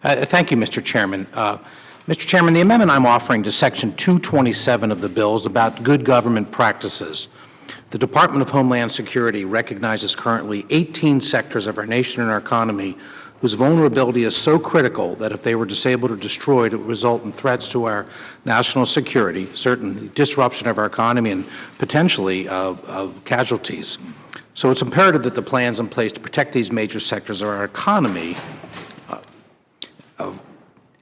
Thank you, Mr. Chairman. Mr. Chairman, the amendment I'm offering to Section 227 of the bill is about good government practices. The Department of Homeland Security recognizes currently 18 sectors of our nation and our economy whose vulnerability is so critical that if they were disabled or destroyed, it would result in threats to our national security, certainly disruption of our economy, and potentially casualties. So it's imperative that the plans in place to protect these major sectors of our economy.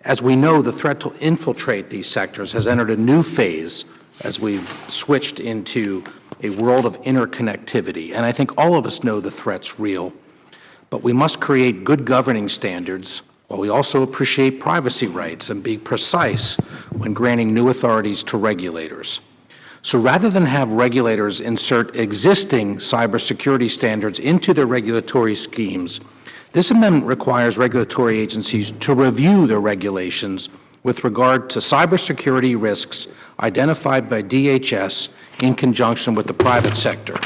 As we know, the threat to infiltrate these sectors has entered a new phase as we've switched into a world of interconnectivity. And I think all of us know the threat's real. But we must create good governing standards while we also appreciate privacy rights and be precise when granting new authorities to regulators. So rather than have regulators insert existing cybersecurity standards into their regulatory schemes, this amendment requires regulatory agencies to review their regulations with regard to cybersecurity risks identified by DHS in conjunction with the private sector.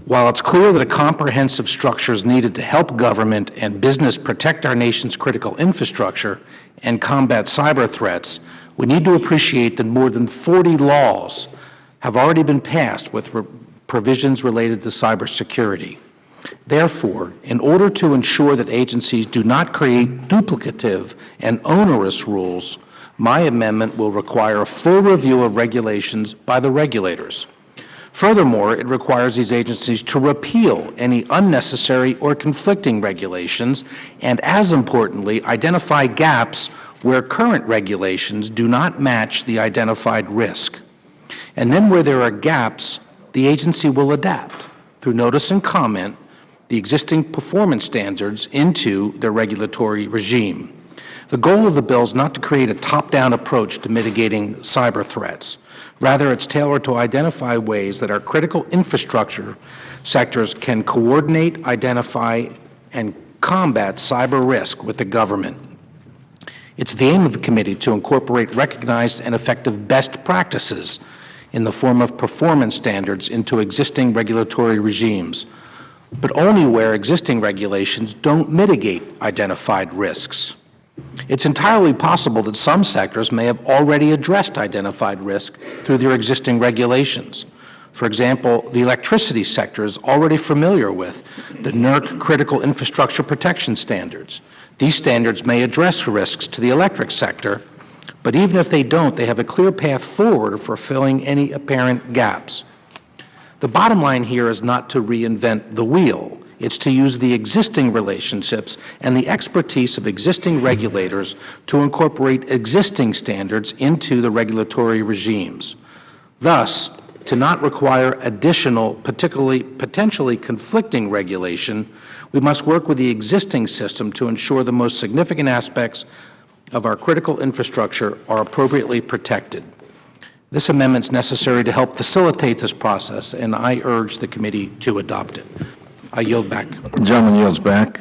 While it's clear that a comprehensive structure is needed to help government and business protect our nation's critical infrastructure and combat cyber threats, we need to appreciate that more than 40 laws have already been passed with provisions related to cybersecurity. Therefore, in order to ensure that agencies do not create duplicative and onerous rules, my amendment will require a full review of regulations by the regulators. Furthermore, it requires these agencies to repeal any unnecessary or conflicting regulations and, as importantly, identify gaps where current regulations do not match the identified risk. And then where there are gaps, the agency will adapt through notice and comment the existing performance standards into their regulatory regime. The goal of the bill is not to create a top-down approach to mitigating cyber threats. Rather, it's tailored to identify ways that our critical infrastructure sectors can coordinate, identify, and combat cyber risk with the government. It's the aim of the committee to incorporate recognized and effective best practices in the form of performance standards into existing regulatory regimes, but only where existing regulations don't mitigate identified risks. It's entirely possible that some sectors may have already addressed identified risk through their existing regulations. For example, the electricity sector is already familiar with the NERC Critical Infrastructure Protection Standards. These standards may address risks to the electric sector, but even if they don't, they have a clear path forward for filling any apparent gaps. The bottom line here is not to reinvent the wheel. It's to use the existing relationships and the expertise of existing regulators to incorporate existing standards into the regulatory regimes. Thus, to not require additional, potentially conflicting regulation, we must work with the existing system to ensure the most significant aspects of our critical infrastructure are appropriately protected. This amendment is necessary to help facilitate this process, and I urge the committee to adopt it. I yield back. The gentleman yields back.